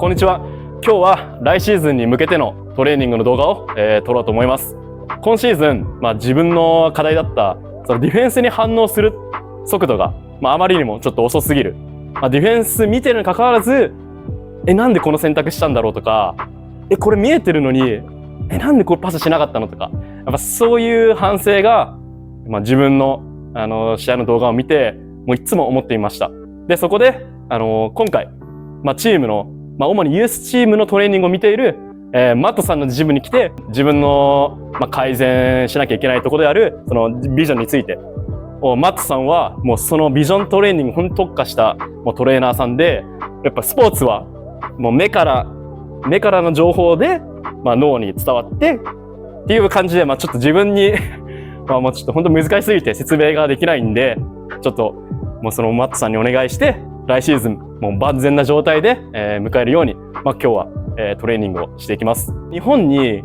こんにちは。今日は来シーズンに向けてのトレーニングの動画を、撮ろうと思います。今シーズン、自分の課題だったそのディフェンスに反応する速度が、あまりにもちょっと遅すぎる。ディフェンス見てるにかかわらず、なんでこの選択したんだろうとか、これ見えてるのに、なんでこれパスしなかったのとか、やっぱそういう反省が、自分の試合の動画を見て、もういつも思っていました。で、そこで今回、チームの、主にユースチームのトレーニングを見ている、マットさんのジムに来て、自分の、改善しなきゃいけないところであるそのビジョンについて、マットさんはもうそのビジョントレーニングに特化したもうトレーナーさんで、やっぱスポーツはもう目からの情報で、脳に伝わってっていう感じで、ちょっと自分にもうちょっと本当難しすぎて説明ができないんで、ちょっともうそのマットさんにお願いして、来シーズンもう万全な状態で、迎えるように、今日は、トレーニングをしていきます。日本に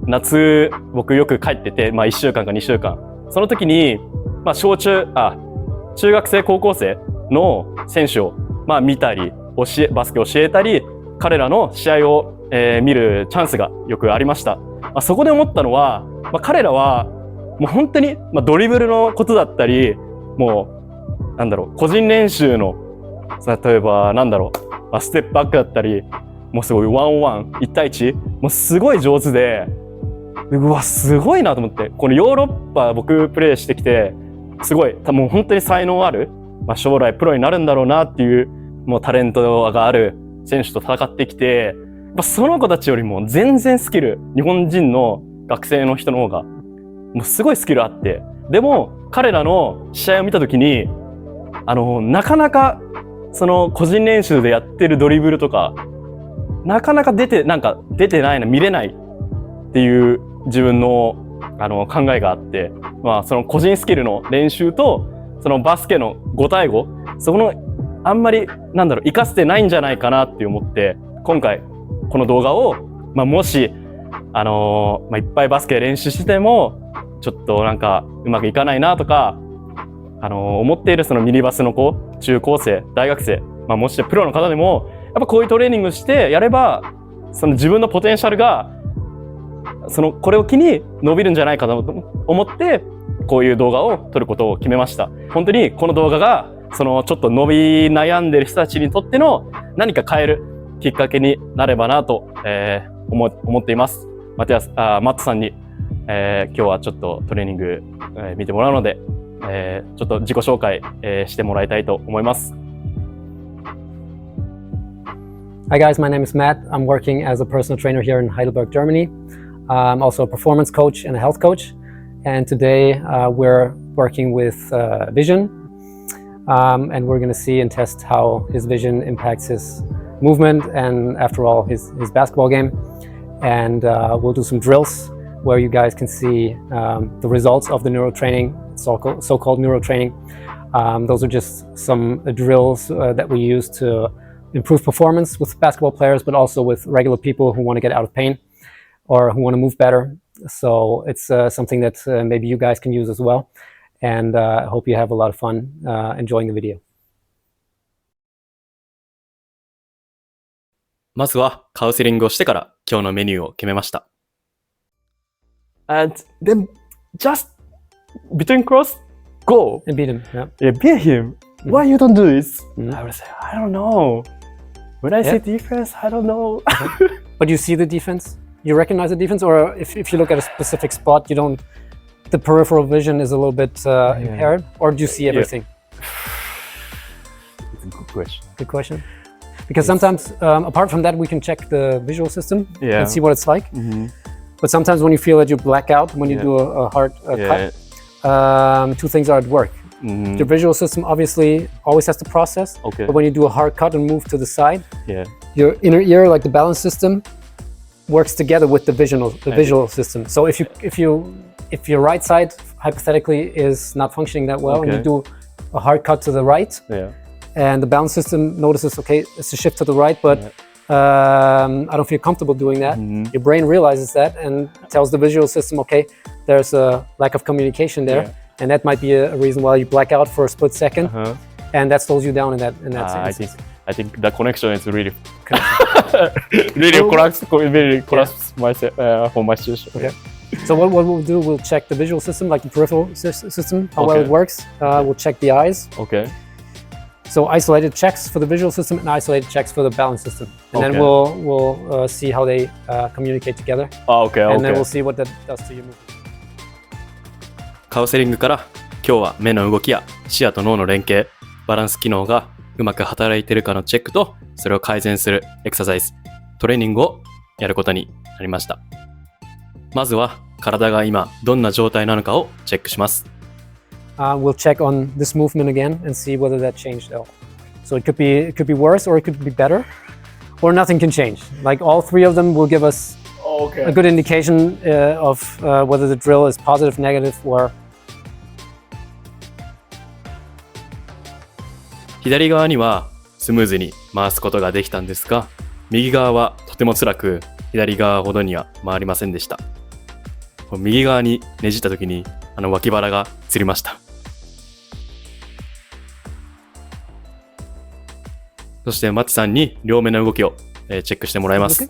夏僕よく帰ってて、1週間か2週間、その時に、中学生高校生の選手を、見たりバスケを教えたり、彼らの試合を、見るチャンスがよくありました。そこで思ったのは、彼らはもう本当に、ドリブルのことだったり、もう個人練習の例えばステップバックだったり、もうすごいワンオンワン1対1、もうすごい上手で、うわすごいなと思って、このヨーロッパ僕プレーしてきて、すごいもう本当に才能ある、将来プロになるんだろうなっていうもうタレントがある選手と戦ってきて、その子たちよりも全然スキル、日本人の学生の人の方がもうすごいスキルあって、でも彼らの試合を見た時になかなかその個人練習でやってるドリブルとかなかなか出てないな、見れないっていう自分の考えがあって、その個人スキルの練習とそのバスケの5対5、そこのあんまり活かせてないんじゃないかなって思って、今回この動画を、もしいっぱいバスケ練習してもちょっとうまくいかないなとか思っているそのミニバスの子、中高生、大学生、もしプロの方でもやっぱこういうトレーニングしてやれば、その自分のポテンシャルがこれを機に伸びるんじゃないかと思って、こういう動画を撮ることを決めました。本当にこの動画がちょっと伸び悩んでる人たちにとっての何か変えるきっかけになればなと、思っています。マットさんに、今日はちょっとトレーニング、見てもらうので、ちょっと自己紹介、してもらいたいと思います。Hi guys, my name is Matt. I'm working as a personal trainer here in Heidelberg, Germany. I'm also a performance coach and a health coach. And today we're working with vision. And we're going to see and test how his vision impacts his movement and, after all, his basketball game. And we'll do some drills where you guys can see the results of the neurotraining, so-called neurotraining. Those are just some drills that we use to improve performance with basketball players, but also with regular people who want to get out of pain or who want to move better. So it's something that maybe you guys can use as well. And I hope you have a lot of fun enjoying the video. まずはカウンセリングをしてから今日のメニューを決めました。And then just between cross, go. And beat him. Yeah, beat him. Why you don't do this? I would say, I don't know. When I see defense, I don't know. But you see the defense? You recognize the defense? Or if you look at a specific spot, the peripheral vision is a little bit impaired? Or do you see everything? It's a good question. Good question. Because sometimes, apart from that, we can check the visual system and see what it's like. But sometimes when you feel that you black out, when you do a hard cut, two things are at work. Your visual system obviously always has to process, but when you do a hard cut and move to the side, your inner ear, like the balance system, works together with the visual system. So if your right side hypothetically is not functioning that well, and you do a hard cut to the right, and the balance system notices, okay, it's a shift to the right, but I don't feel comfortable doing that. Your brain realizes that and tells the visual system, okay, there's a lack of communication there. And that might be a reason why you black out for a split second, and that slows you down in that sense. I think the connection is really really collapse myself for my situation. Okay. So what we'll do, we'll check the visual system, like the peripheral system, how well it works. We'll check the eyes. Okay. So isolated checks for the visual system and isolated checks for the balance system. And then we'll see how they communicate together. Okay. And then we'll see what that does to your movement. カウンセリングから今日は目の動きや視野と脳の連携、バランス機能がうまく働いているかのチェックと、それを改善するエクササイズ、トレーニングをやることになりました。まずは体が今どんな状態なのかをチェックします。We'll check on this movement again and see whether that changed at all. So it could be worse or it could be better, or nothing can change. Like all three of them will give us a good indication of whether the drill is positive, negative, or 左側にはスムーズに回すことができたんですが、右側はとても辛く左側ほどには回りませんでした。右側にねじった時に脇腹がつりました。そしてマッチさんに両目の動きをチェックしてもらいます。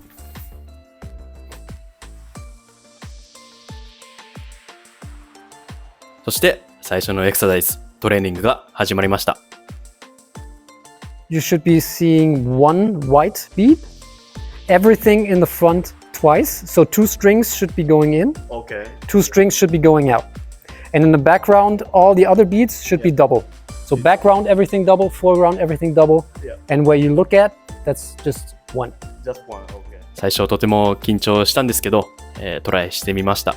そして最初のエクササイズ、トレーニングが始まりました。You should be seeing one white bead, everything in the front twice. So 2 strings should be going in, 2 strings should be going out. And in the background, all the other beads should be double. So background, everything double, foreground, everything double. And where you look at, that's just one. Just one, okay. 最初とても緊張したんですけど、トライしてみました。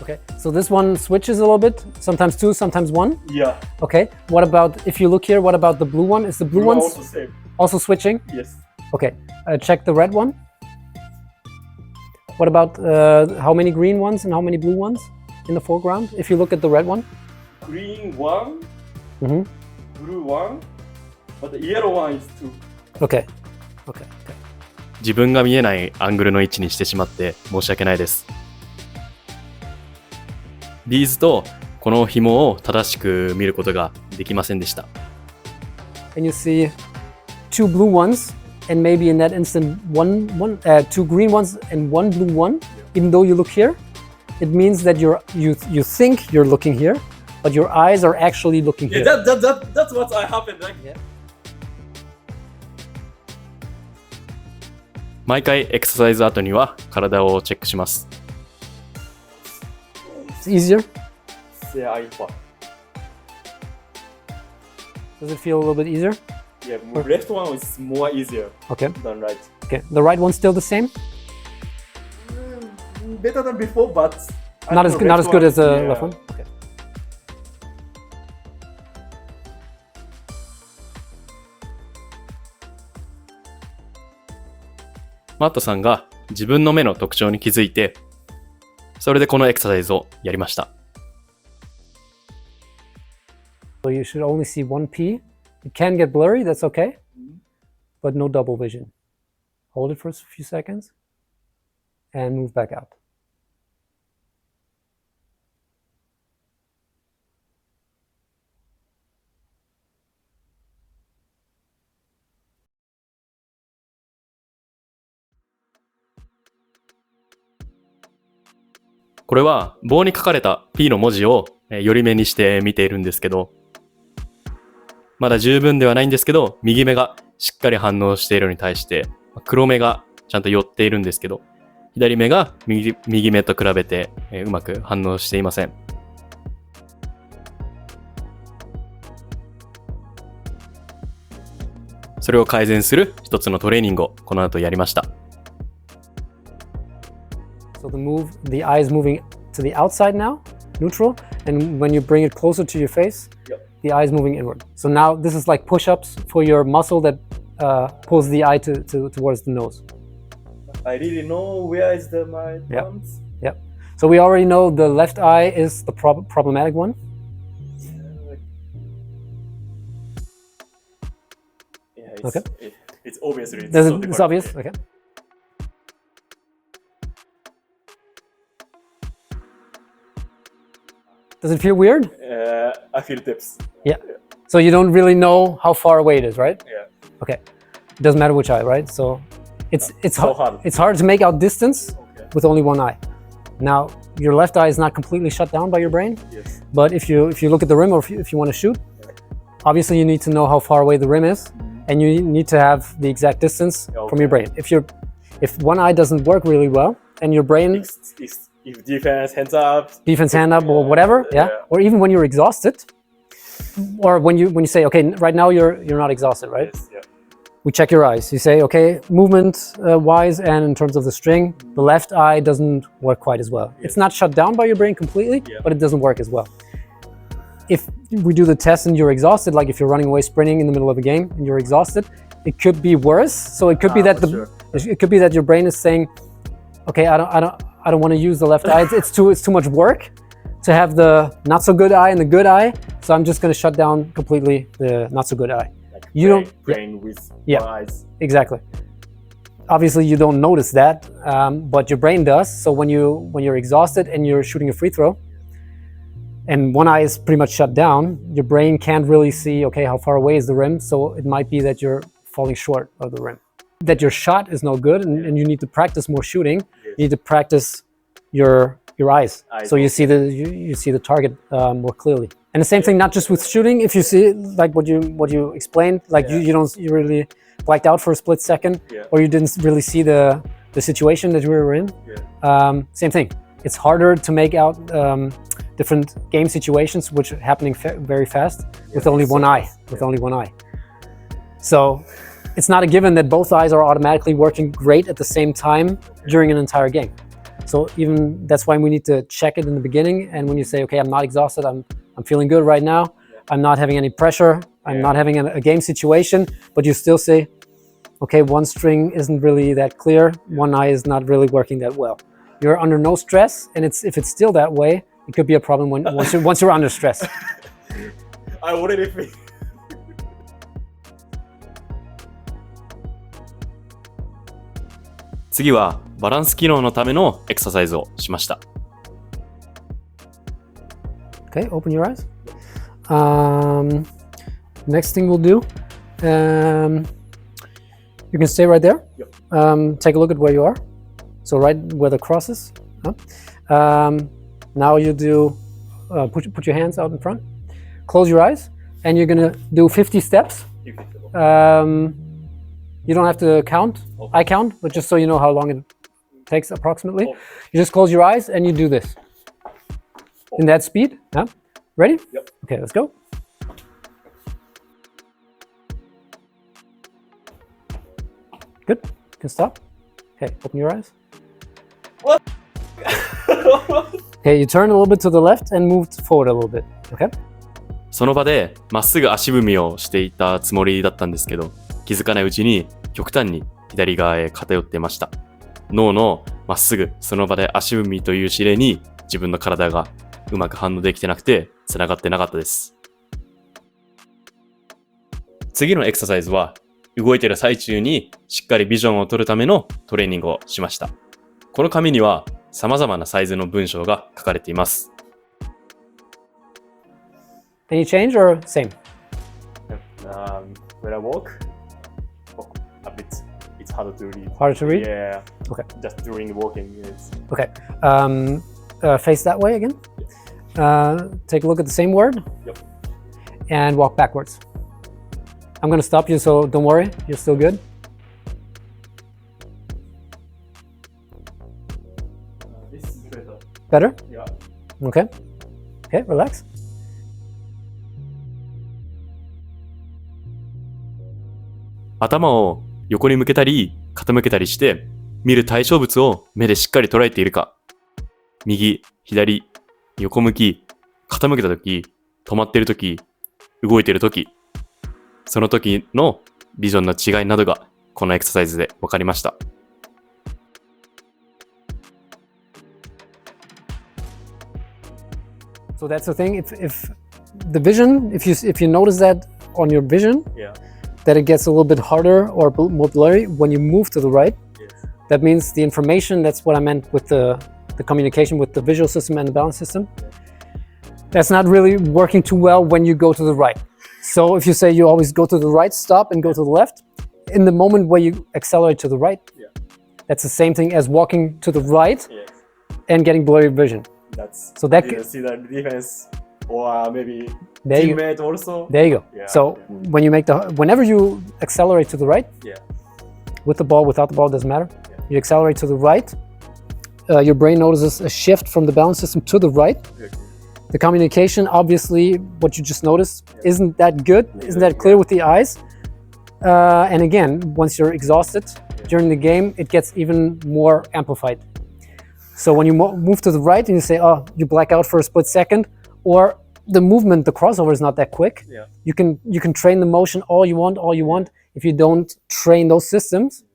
Okay, so this one switches a little bit, sometimes 2, sometimes 1. Yeah. Okay, what about, if you look here, what about the blue one? Is the blue one also switching? Yes. Okay, check the red one. What about how many green ones and how many blue ones in the foreground? If you look at the red one. Green one, blue one, but the yellow one is 2. Okay. 自分が見えないアングルの位置にしてしまって申し訳ないです。ビーズとこの紐を正しく見ることができませんでした。And you see 2 blue ones and maybe in that instant 2 green ones and 1 blue one. Even though you look here, it means that you think you're looking here, but your eyes are actually looking here. That's what happened. Yeah. 毎回エクササイズ後には体をチェックします。It's easier. Yeah, I thought. Does it feel a little bit easier? Yeah, left one is more easier than right. Okay, the right one's still the same? Better than before, but not as good as the left one? Okay. マットさんが自分の目の特徴に気づいて、それでこのエクササイズをやりました。So you should only see 1P. It can get blurry, that's okay, but no double vision. Hold it for a few seconds and move back out. .これは棒に書かれた P の文字を寄り目にして見ているんですけど、まだ十分ではないんですけど、右目がしっかり反応しているのに対して、黒目がちゃんと寄っているんですけど、左目が右目と比べてうまく反応していません。それを改善する一つのトレーニングをこの後やりました。So the eye is moving to the outside now, neutral, and when you bring it closer to your face, the eye is moving inward. So now this is like push-ups for your muscle that pulls the eye towards the nose. I really know where is my thumbs. Yep. So we already know the left eye is the problematic one. Yeah, it's obvious. It's obvious. Okay. Does it feel weird? I feel tips. Yeah. So you don't really know how far away it is, right? Yeah. Okay. It doesn't matter which eye, right? So it's so hard. It's hard to make out distance with only one eye. Now, your left eye is not completely shut down by your brain. Yes. But if you look at the rim, or if you want to shoot, obviously you need to know how far away the rim is, and you need to have the exact distance from your brain. If one eye doesn't work really well, and your brain if defense hands up, or whatever, or even when you're exhausted, or when you say, okay, right now you're not exhausted, right? Yes, yeah. We check your eyes. You say, okay, movement wise and in terms of the string, the left eye doesn't work quite as well. It's not shut down by your brain completely, but it doesn't work as well. If we do the test and you're exhausted, like if you're running away sprinting in the middle of a game and you're exhausted, it could be worse. So it could be that it could be that your brain is saying, okay, I don't want to use the left eye. It's too much work to have the not so good eye and the good eye. So I'm just going to shut down completely the not so good eye. Like brain with eyes. Exactly. Obviously, you don't notice that, but your brain does. So when you're exhausted and you're shooting a free throw, and one eye is pretty much shut down, your brain can't really see, okay, how far away is the rim? So it might be that you're falling short of the rim. That your shot is no good, and you need to practice more shooting. You need to practice your eyes, so you see the target more clearly. And the same thing, not just with shooting. If you see like what you explained, like you really blacked out for a split second, or you didn't really see the situation that you were in. Same thing. It's harder to make out different game situations which are happening very fast with only one eye. So it's not a given that both eyes are automatically working great at the same time during an entire game. So even that's why we need to check it in the beginning. And when you say, okay, I'm not exhausted, I'm feeling good right now, I'm not having any pressure, I'm not having a game situation, but you still say, okay, one string isn't really that clear, one eye is not really working that well. You're under no stress, and if it's still that way, it could be a problem once you're under stress. I already feel. 次はバランス機能のためのエクササイズをしました。Okay, open your eyes. Next thing we'll do, you can stay right there. Take a look at where you are. So right where the cross is. Now you do, put your hands out in front. Close your eyes, and you're gonna do 50 steps. You don't have to count. I count, but just so you know how long it takes approximately. You just close your eyes and you do this. In that speed. Ready? Yep. Okay, let's go. Good. You can stop. Okay, open your eyes. What? Okay, you turn a little bit to the left and move forward a little bit. Okay? その場でまっすぐ足踏みをしていたつもりだったんですけど、気づかないうちに極端に左側へ偏ってました。脳のまっすぐその場で足踏みという指令に自分の体がうまく反応できてなくて繋がってなかったです。次のエクササイズは動いている最中にしっかりビジョンを取るためのトレーニングをしました。この紙には様々なサイズの文章が書かれています。Any change or same? When I walk, a bit, it's harder to read. Harder to read? Yeah. Okay. Just during walking. It's... Okay. Face that way again. Take a look at the same word. Yep. And walk backwards. I'm going to stop you, so don't worry. You're still good. This is better. Better? Yeah. Okay. Okay, relax. 頭を横に向けたり傾けたりして見る対象物を目でしっかり捉えているか、右、左、横向き、傾けたとき、止まっているとき、動いているとき、その時のビジョンの違いなどがこのエクササイズで分かりました。So that's the thing. If the vision, if you notice that on your vision, that it gets a little bit harder or more blurry when you move to the right. That means the information, that's what I meant with the communication with the visual system and the balance system. That's not really working too well when you go to the right. So if you say you always go to the right, stop and go to the left, in the moment where you accelerate to the right, that's the same thing as walking to the right and getting blurry vision. So that you see the defense or maybe teammate also. There you go. So when you whenever you accelerate to the right, with the ball, without the ball, doesn't matter. You accelerate to the right, your brain notices a shift from the balance system to the right. The communication, obviously, what you just noticed, isn't that good, isn't that clear with the eyes. And again, once you're exhausted during the game, it gets even more amplified. So when you move to the right and you say, oh, you black out for a split second, or the movement, the crossover is not that quick. You can train the motion all you want. If you don't train those systems,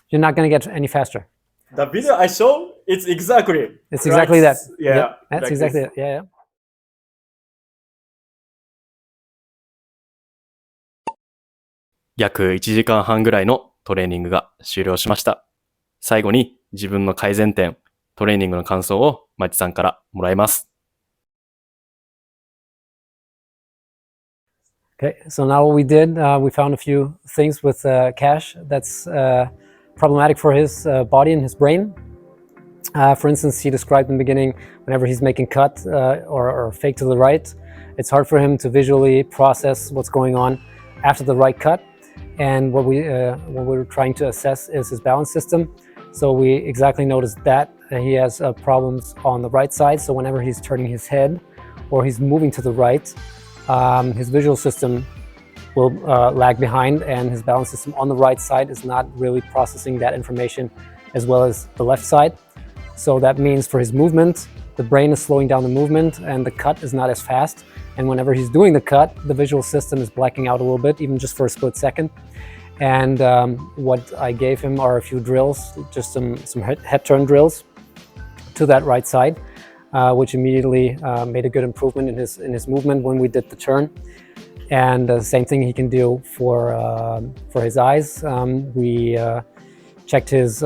you're not going to get any faster. The video I show, it's exactly that. Yeah, that's like exactly this. it. Yeah. 約1時間半ぐらいのトレーニングが終了しました。最後に自分の改善点、トレーニングの感想をマチさんからもらいます。Okay, so now what we did, we found a few things with Cash that's problematic for his body and his brain. For instance, he described in the beginning, whenever he's making cut or fake to the right, it's hard for him to visually process what's going on after the right cut. And what we're trying to assess is his balance system. So we exactly noticed that he has problems on the right side. So whenever he's turning his head or he's moving to the right, his visual system will lag behind, and his balance system on the right side is not really processing that information as well as the left side. So that means for his movement, the brain is slowing down the movement and the cut is not as fast. And whenever he's doing the cut, the visual system is blacking out a little bit, even just for a split second. And what I gave him are a few drills, just some head turn drills to that right side, which immediately made a good improvement in his movement when we did the turn. And the same thing he can do for his eyes. We checked his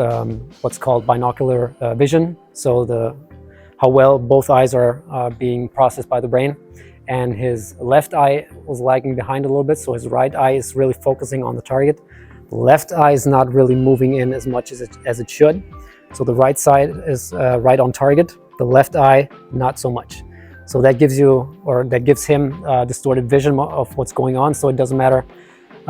what's called binocular vision, so how well both eyes are being processed by the brain. And his left eye was lagging behind a little bit, so his right eye is really focusing on the target. The left eye is not really moving in as much as it should. So the right side is right on target, the left eye not so much. So that gives him distorted vision of what's going on. So it doesn't matter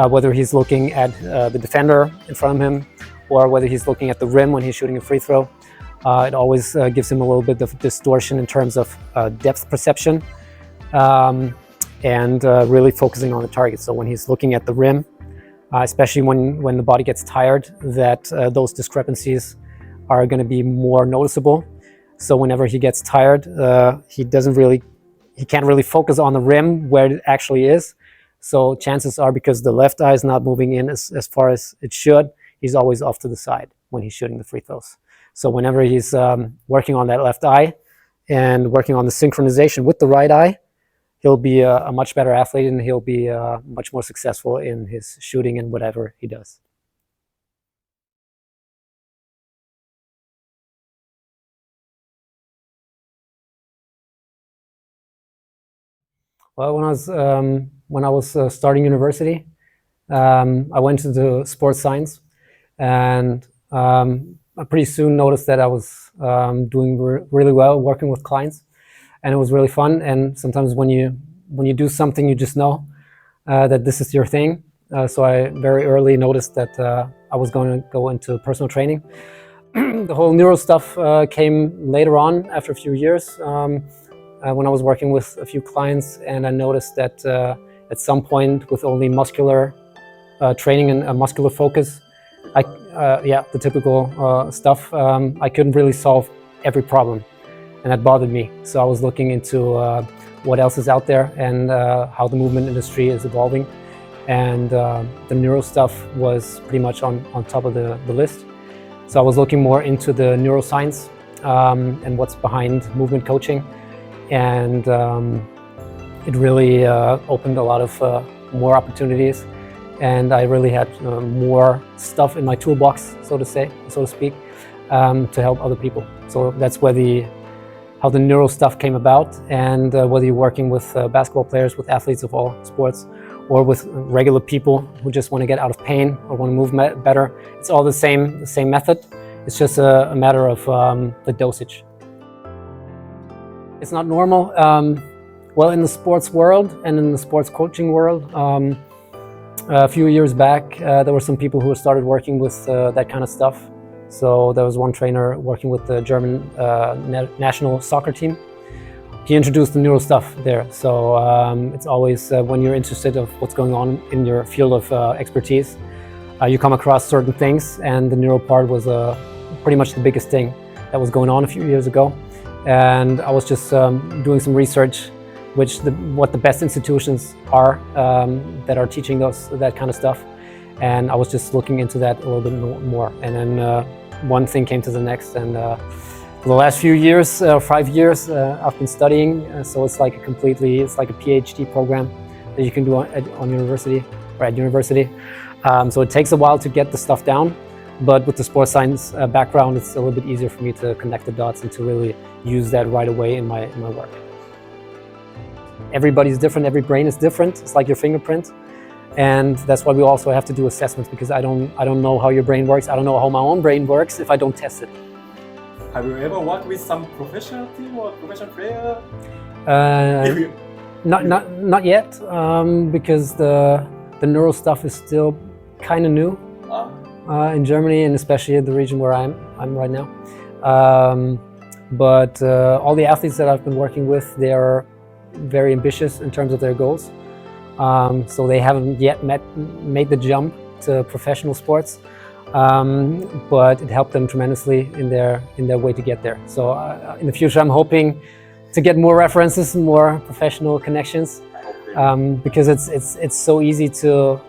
whether he's looking at the defender in front of him or whether he's looking at the rim when he's shooting a free throw. It always gives him a little bit of distortion in terms of depth perception. And really focusing on the target. So when he's looking at the rim, especially when the body gets tired, that those discrepancies are going to be more noticeable. So whenever he gets tired, he can't really focus on the rim where it actually is. So chances are, because the left eye is not moving in as far as it should, he's always off to the side when he's shooting the free throws. So whenever he's working on that left eye and working on the synchronization with the right eye, he'll be a much better athlete, and he'll be much more successful in his shooting and whatever he does. Well, when I was starting university, I went into sports science, and I pretty soon noticed that I was doing really well working with clients. And it was really fun. And sometimes when you do something, you just know that this is your thing. So I very early noticed that I was going to go into personal training. The whole neuro stuff came later on, after a few years, when I was working with a few clients, and I noticed that at some point, with only muscular training and a muscular focus, the typical stuff, I couldn't really solve every problem. And that bothered me. So I was looking into what else is out there and how the movement industry is evolving. And the neuro stuff was pretty much on top of the list. So I was looking more into the neuroscience and what's behind movement coaching. And it really opened a lot of more opportunities. And I really had more stuff in my toolbox, so to speak, to help other people. So that's where the how the neural stuff came about, and whether you're working with basketball players, with athletes of all sports, or with regular people who just want to get out of pain or want to move better, it's all the same method. It's just a matter of the dosage. It's not normal. Well, in the sports world and in the sports coaching world, a few years back, there were some people who started working with that kind of stuff. So there was one trainer working with the German national soccer team. He introduced the neural stuff there. So it's always when you're interested of what's going on in your field of expertise, you come across certain things, and the neural part was pretty much the biggest thing that was going on a few years ago. And I was just doing some research, what the best institutions are that are teaching us that kind of stuff. And I was just looking into that a little bit more. And then one thing came to the next, and for the last few years, 5 years, I've been studying. So it's like a PhD program that you can do on university or at university. So it takes a while to get the stuff down, but with the sports science background, it's a little bit easier for me to connect the dots and to really use that right away in my work. Everybody's different. Every brain is different. It's like your fingerprint. And that's why we also have to do assessments, because I don't know how your brain works. I don't know how my own brain works if I don't test it. Have you ever worked with some professional team or professional player? Not yet, because the neural stuff is still kind of new in Germany, and especially in the region where I'm right now. But all the athletes that I've been working with, they are very ambitious in terms of their goals. So they haven't yet made the jump to professional sports, but it helped them tremendously in their way to get there. So in the future, I'm hoping to get more references and more professional connections, because it's so easy to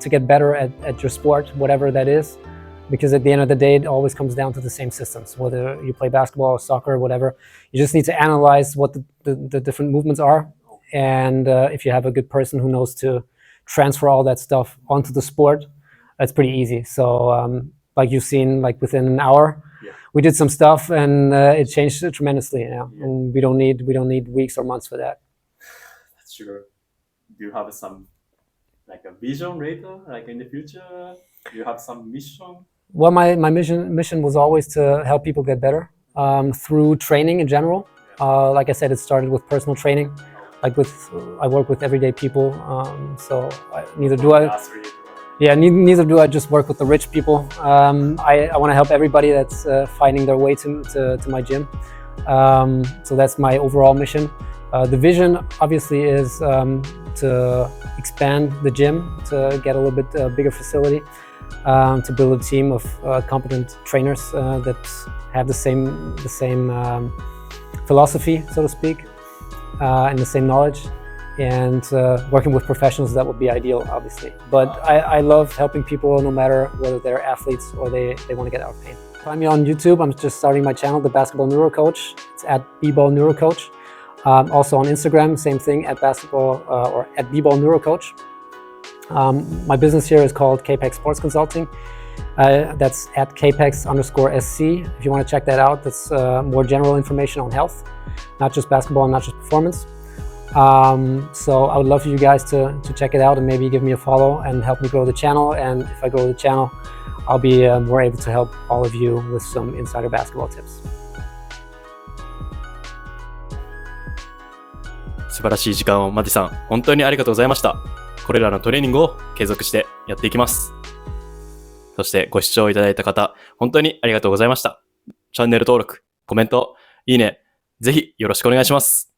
get better at your sport, whatever that is. Because at the end of the day, it always comes down to the same systems, whether you play basketball or soccer or whatever. You just need to analyze what the different movements are. And if you have a good person who knows to transfer all that stuff onto the sport, that's pretty easy. So like you've seen, like within an hour, we did some stuff, and it changed tremendously. And we don't need weeks or months for that. That's true. Do you have some like a vision later, like in the future? Do you have some mission? Well, my mission was always to help people get better through training in general. Like I said, it started with personal training. I work with everyday people, so neither do I just work with the rich people. I want to help everybody that's finding their way to my gym. So that's my overall mission. The vision obviously is to expand the gym, to get a little bit bigger facility, to build a team of competent trainers that have the same philosophy, so to speak. And the same knowledge, and working with professionals, that would be ideal, obviously. But I love helping people, no matter whether they're athletes or they want to get out of pain. Find me on YouTube. I'm just starting my channel, the BasketballNeuroCoach. It's at BBallNeuroCoach. Also on Instagram, same thing, at basketball or at BBallNeuroCoach. My business here is called CAPECS Sports Consulting. That's at CAPECS_SC. If you want to check that out, that's more general information on health, not just basketball and not just performance. So I would love for you guys to check it out and maybe give me a follow and help me grow the channel. And if I grow the channel, I'll be more able to help all of you with some insider basketball tips. 素晴らしい時間をマティさん、本当にありがとうございました。これらのトレーニングを継続してやっていきます。そしてご視聴いただいた方、本当にありがとうございました。チャンネル登録、コメント、いいね、ぜひよろしくお願いします。